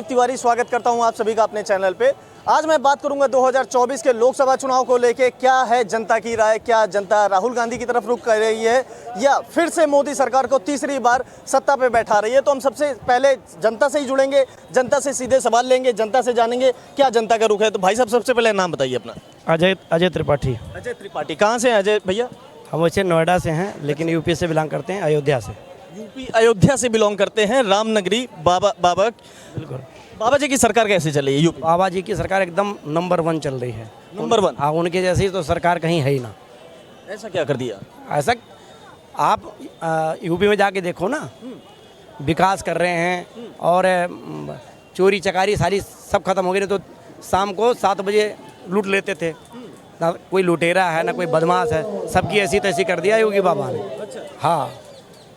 तिवारी स्वागत करता हूं आप सभी का अपने चैनल पे। आज मैं बात करूंगा 2024 के लोकसभा चुनाव को लेके। क्या है जनता की राय, क्या जनता राहुल गांधी की तरफ रुख कर रही है या फिर से मोदी सरकार को तीसरी बार सत्ता पे बैठा रही है। तो हम सबसे पहले जनता से ही जुड़ेंगे, जनता से सीधे सवाल लेंगे, जनता से जानेंगे क्या जनता का रुख है। तो भाई साहब सबसे पहले नाम बताइए अपना। अजय त्रिपाठी। अजय त्रिपाठी, कहाँ से हैं अजय भैया? हम वैसे नोएडा से हैं, लेकिन यूपी से बिलोंग करते हैं, अयोध्या से। यूपी अयोध्या से बिलोंग करते हैं, रामनगरी। बाबा बिल्कुल। बाबा जी की सरकार कैसी चल रही है यूपी? बाबा जी की सरकार एकदम नंबर 1 चल रही है। नंबर 1? हाँ, उनके जैसी तो सरकार कहीं है ही ना। ऐसा क्या कर दिया? ऐसा आप यूपी में जाके देखो ना, विकास कर रहे हैं और चोरी चकारी सारी सब खत्म हो गई। तो शाम को 7 बजे लूट लेते थे, ना कोई लुटेरा है ना कोई बदमाश है, सबकी ऐसी तैसी कर दिया योगी बाबा ने। हाँ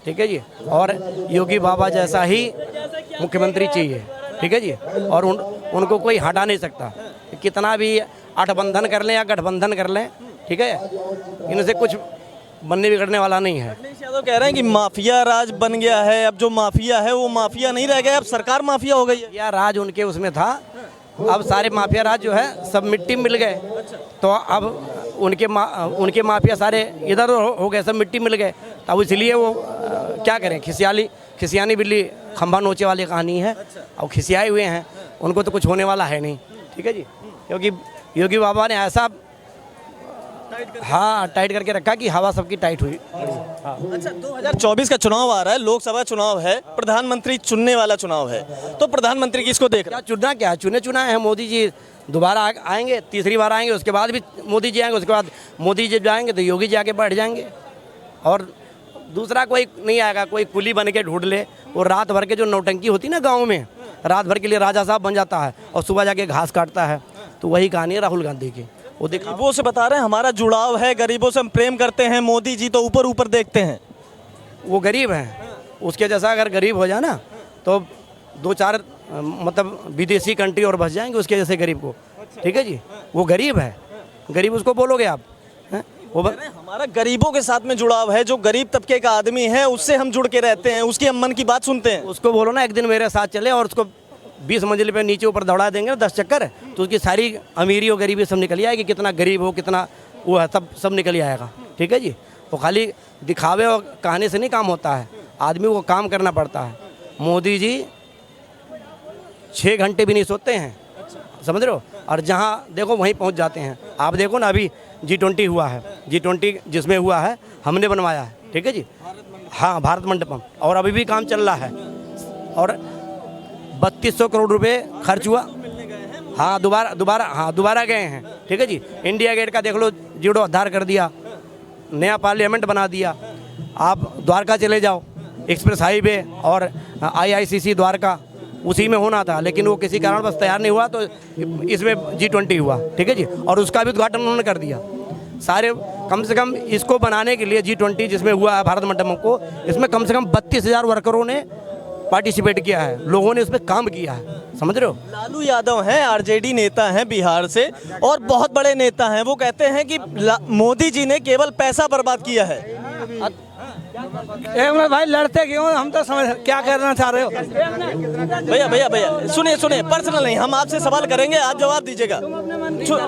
ठीक है जी, और योगी बाबा जैसा ही मुख्यमंत्री चाहिए, ठीक है जी। और उनको कोई हटा नहीं सकता, कितना भी गठबंधन कर लें या गठबंधन कर लें, ठीक है, इनसे कुछ बनने बिगड़ने वाला नहीं है। अखिलेश यादव कह रहे हैं कि माफिया राज बन गया है, अब जो माफिया है वो माफिया नहीं रह गया, अब सरकार माफिया हो गई है। या राज उनके उसमें था, अब सारे माफिया राज जो है सब मिट्टी में मिल गए। तो अब उनके माफिया सारे इधर हो गए, सब मिट्टी मिल गए। अब इसलिए वो क्या करें, खिसियानी बिल्ली खंभा नोचे वाली कहानी है। और खिसियाए हुए हैं, उनको तो कुछ होने वाला है नहीं, ठीक है जी। क्योंकि योगी बाबा ने ऐसा टाइट करके रखा कि हवा सबकी टाइट हुई। अच्छा, 2024 का चुनाव आ रहा है, लोकसभा चुनाव है, प्रधानमंत्री चुनने वाला चुनाव है, तो प्रधानमंत्री किसको देख रहे हैं? क्या चुना है मोदी जी दोबारा आएंगे, तीसरी बार आएंगे, उसके बाद भी मोदी जी आएंगे, उसके बाद मोदी जी जाएंगे तो योगी जी आके बैठ जाएंगे। और दूसरा कोई नहीं आएगा, कोई कुली बन के ढूंढ ले। और रात भर के जो नौटंकी होती ना गाँव में, रात भर के लिए राजा साहब बन जाता है और सुबह जाके घास काटता है। तो वही कहानी है राहुल गांधी की। वो गरीबों से बता रहे हैं हमारा जुड़ाव है, गरीबों से हम प्रेम करते हैं, मोदी जी तो ऊपर ऊपर देखते हैं। वो गरीब हैं, उसके जैसा अगर गरीब हो जाए ना तो 2-4 मतलब विदेशी कंट्री और बस जाएंगे उसके जैसे गरीब को, ठीक है जी। वो गरीब है, गरीब उसको बोलोगे आप हैं? वो हमारा गरीबों के साथ में जुड़ाव है, जो गरीब तबके का आदमी है उससे हम जुड़ के रहते हैं, उसकी हम मन की बात सुनते हैं। उसको बोलो ना एक दिन मेरे साथ चले और उसको 20 मंजिल पे नीचे ऊपर दौड़ा देंगे 10 चक्कर, तो उसकी सारी अमीरी और गरीबी सब निकल आएगी। कितना गरीब हो, कितना वो है, सब निकल आएगा, ठीक है जी। वो खाली दिखावे और कहानी से नहीं काम होता है, आदमी को काम करना पड़ता है। मोदी जी 6 घंटे भी नहीं सोते हैं, समझ रहे हो, और जहाँ देखो वहीं पहुँच जाते हैं। आप देखो ना, अभी G20 हुआ है, G20 जिसमें हुआ है हमने बनवाया है, ठीक है जी। हाँ, भारत मंडपम, और अभी भी काम चल रहा है। और 3200 करोड़ रुपए खर्च हुआ। हाँ, दोबारा गए हैं, ठीक है जी। इंडिया गेट का देख लो, जीर्णोद्धार कर दिया, नया पार्लियामेंट बना दिया। आप द्वारका चले जाओ, एक्सप्रेस हाईवे और IICC द्वारका उसी में होना था, लेकिन वो किसी कारण बस तैयार नहीं हुआ, तो इसमें G20 हुआ, ठीक है जी। और उसका भी उद्घाटन उन्होंने कर दिया। सारे कम से कम इसको बनाने के लिए G20 जिसमें हुआ है भारत मंडपम को, इसमें कम से कम 32,000 वर्करों ने पार्टिसिपेट किया है, लोगों ने उसमें काम किया है, समझ रहे हो। लालू यादव हैं, RJD नेता हैं बिहार से और बहुत बड़े नेता हैं। वो कहते हैं कि मोदी जी ने केवल पैसा बर्बाद किया है। एक मिनट भाई, लड़ते क्यों? हम तो समझ क्या करना चाह रहे हो। भैया सुनिए, पर्सनल नहीं, हम आपसे सवाल करेंगे, आप जवाब दीजिएगा।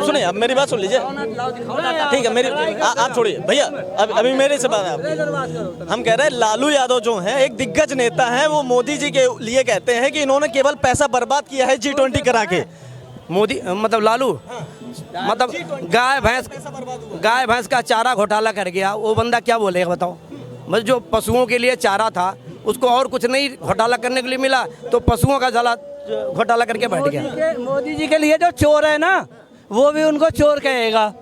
सुनिए, अब मेरी बात सुन लीजिए, ठीक है। मेरी आप छोड़िए भैया, अभी मेरे से बात है आप। हम कह रहे हैं लालू यादव जो हैं एक दिग्गज नेता हैं, वो मोदी जी के लिए कहते हैं कि इन्होंने केवल पैसा बर्बाद किया है G20 करा के। मोदी मतलब लालू, मतलब गाय भैंस का चारा घोटाला कर गया, वो बंदा क्या बोलेगा बताओ। मतलब जो पशुओं के लिए चारा था उसको और कुछ नहीं घोटाला करने के लिए मिला, तो पशुओं का घोटाला करके बैठ गया। मोदी जी के लिए जो चोर है ना, वो भी उनको चोर कहेगा।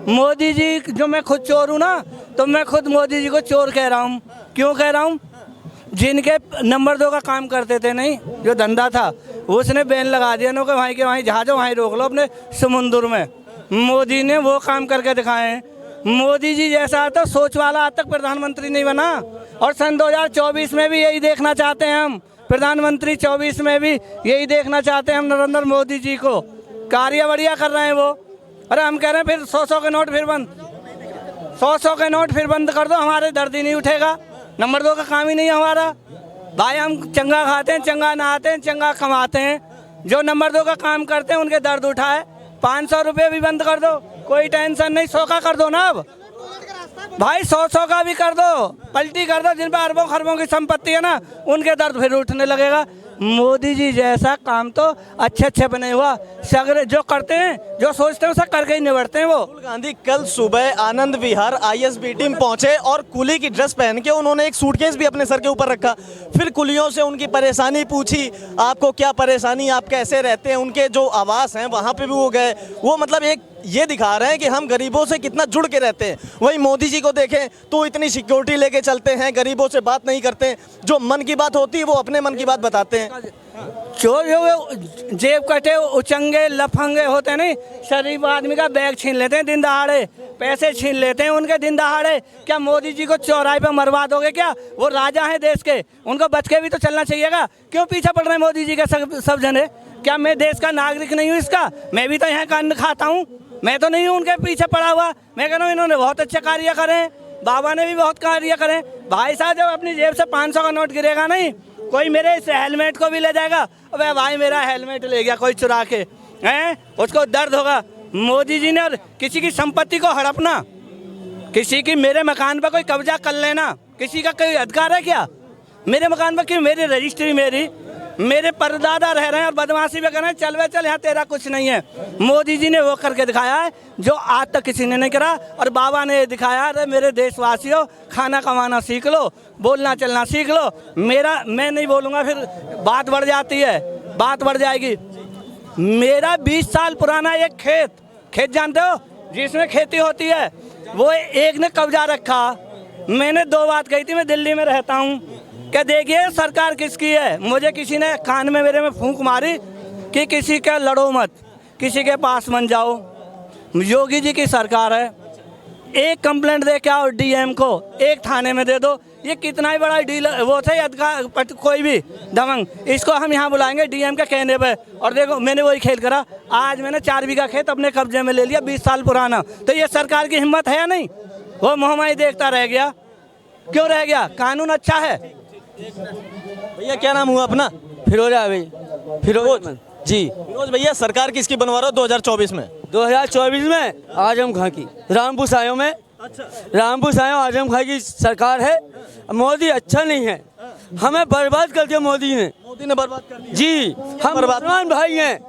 मोदी जी, जो मैं खुद चोर हूँ ना, तो मैं खुद मोदी जी को चोर कह रहा हूँ। क्यों कह रहा हूँ? जिनके नंबर 2 का काम करते थे, नहीं जो धंधा था, उसने बैन लगा दिया नो कि वहीं के वहीं जहाज़ों वहीं रोक लो अपने समुद्र में। मोदी ने वो काम करके दिखाए हैं। मोदी जी जैसा तो सोच वाला आज तक प्रधानमंत्री नहीं बना। और सन 2024 में भी यही देखना चाहते हैं हम, प्रधानमंत्री 24 में भी यही देखना चाहते हैं हम नरेंद्र मोदी जी को। कार्य बढ़िया कर रहे हैं वो। अरे हम कह रहे हैं फिर 100 के नोट फिर बंद, 100 के नोट फिर बंद कर दो, हमारे दर्द ही नहीं उठेगा। नंबर 2 का काम ही नहीं है हमारा। भाई हम चंगा खाते हैं, चंगा नहाते हैं, चंगा कमाते हैं, जो नंबर 2 का काम करते हैं उनके दर्द उठाए। 500 रुपये भी बंद कर दो, कोई टेंशन नहीं। 100 का कर दो ना अब भाई, 100 का भी कर दो, पलटी कर दो। जिन पर अरबों खरबों की संपत्ति है ना, उनके दर्द फिर उठने लगेगा। मोदी जी जैसा काम तो अच्छे बने हुआ, सगरे जो करते हैं, जो सोचते हैं उसे करके ही निबटते हैं वो। राहुल गांधी कल सुबह आनंद विहार आईएसबी टीम पहुंचे और कुली की ड्रेस पहन के उन्होंने एक सूटकेस भी अपने सर के ऊपर रखा। फिर कुलियों से उनकी परेशानी पूछी, आपको क्या परेशानी, आप कैसे रहते हैं। उनके जो आवास हैं वहाँ पे भी वो गए। वो मतलब एक ये दिखा रहे हैं कि हम गरीबों से कितना जुड़ के रहते हैं। वहीं मोदी जी को देखें तो इतनी सिक्योरिटी लेके चलते हैं, गरीबों से बात नहीं करते, जो मन की बात होती है वो अपने मन की बात बताते हैं। चोर जो जेब कटे उचंगे लफंगे होते हैं, नहीं शरीफ आदमी का बैग छीन लेते हैं दिन दहाड़े, पैसे छीन लेते हैं उनके दिन दहाड़े। क्या मोदी जी को चौराहे पे मरवा दोगे क्या? वो राजा हैं देश के, उनको बच के भी तो चलना चाहिएगा। क्यों पीछे पड़ रहे हैं मोदी जी के सब जने? क्या मैं देश का नागरिक नहीं हूँ इसका? मैं भी तो यहाँ का अन्न खाता हूँ, मैं तो नहीं हूँ उनके पीछे पड़ा हुआ। मैं कह रहा हूँ इन्होंने बहुत अच्छे कार्य करे, बाबा ने भी बहुत कार्य करे। भाई साहब जब अपनी जेब से 500 का नोट गिरेगा नहीं, कोई मेरे इस हेलमेट को भी ले जाएगा। अबे भाई मेरा हेलमेट ले गया कोई चुरा के, हैं उसको दर्द होगा। मोदी जी ने और किसी की संपत्ति को हड़पना, किसी की मेरे मकान पर कोई कब्जा कर लेना, किसी का कोई अधिकार है क्या मेरे मकान पर? क्यों मेरी रजिस्ट्री मेरे परदादा रह रहे हैं और बदमाशी में कर रहे हैं, चल वे चल यहाँ तेरा कुछ नहीं है। मोदी जी ने वो करके दिखाया है जो आज तक किसी ने नहीं करा। और बाबा ने दिखाया है, मेरे देशवासियों खाना कमाना सीख लो, बोलना चलना सीख लो। मैं नहीं बोलूँगा फिर बात बढ़ जाती है, बात बढ़ जाएगी। मेरा 20 साल पुराना एक खेत जानते हो जिसमें खेती होती है, वो एक ने कब्जा रखा। मैंने 2 बात कही थी, मैं दिल्ली में रहता हूँ, क्या देखिए सरकार किसकी है। मुझे किसी ने कान में मेरे में फूंक मारी कि किसी का लड़ो मत, किसी के पास मन जाओ। योगी जी की सरकार है, एक कंप्लेंट दे के आओ डीएम को, एक थाने में दे दो। ये कितना ही बड़ा डीलर वो थे कोई भी दमंग, इसको हम यहाँ बुलाएंगे डीएम के कहने पे। और देखो मैंने वही खेल करा, आज मैंने 4 बीघा खेत अपने कब्जे में ले लिया 20 साल पुराना। तो ये सरकार की हिम्मत है या नहीं? वो मुहम्मद देखता रह गया, क्यों रह गया? कानून अच्छा है। भैया क्या नाम हुआ अपना? फिरोज भाई, फिरोज जी। फिरोज भैया सरकार किसकी बनवा रहे हो 2024 में? 2024 में आजम खां की, रामपुर सायों में। अच्छा, रामपुर सायों आजम खां की सरकार है। मोदी अच्छा नहीं है, हमें बर्बाद कर दिया मोदी ने बर्बाद कर दिया जी। हम मुसलमान भाई हैं,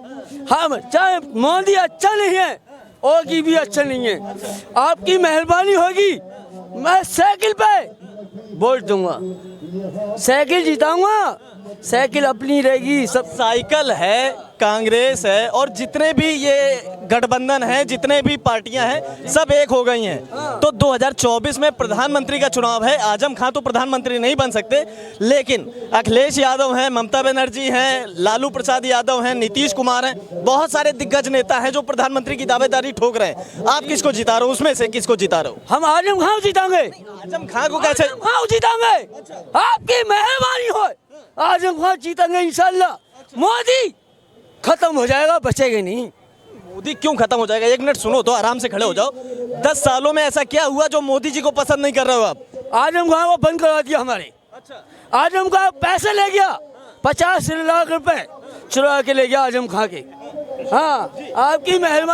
हम चाहे मोदी अच्छा नहीं है और की भी अच्छा नहीं है। आपकी मेहरबानी होगी, मैं साइकिल पे वोट दूंगा, साइकिल जिताऊंगा, साइकिल अपनी रहेगी। सब साइकिल है, कांग्रेस है और जितने भी ये गठबंधन है, जितने भी पार्टियां हैं, सब एक हो गई हैं। तो 2024 में प्रधानमंत्री का चुनाव है। आजम खां तो प्रधानमंत्री नहीं बन सकते, लेकिन अखिलेश यादव हैं, ममता बनर्जी हैं, लालू प्रसाद यादव हैं, नीतीश कुमार हैं, बहुत सारे दिग्गज नेता हैं जो प्रधानमंत्री की दावेदारी ठोक रहे हैं। आप किसको जिता रहे हो? उसमें से किसको जिता रहे हो? हम आजम खां जीतांगे। आजम खां को कैसे? खां जीतांगे, आपकी मेहरबानी हो, आजम खां जीतेंगे इंशाल्लाह। मोदी खत्म हो जाएगा, बचेगा नहीं। मोदी क्यों खत्म हो जाएगा? 1 मिनट सुनो तो, आराम से खड़े हो जाओ। 10 सालों में ऐसा क्या हुआ जो मोदी जी को पसंद नहीं कर रहे हो आप? आजम खां को बंद करवा दिया हमारे। अच्छा, आजम खां पैसे ले गया, 50 लाख रुपए चुरा के ले गया आजम खां के। हाँ, आपकी मेहरबानी।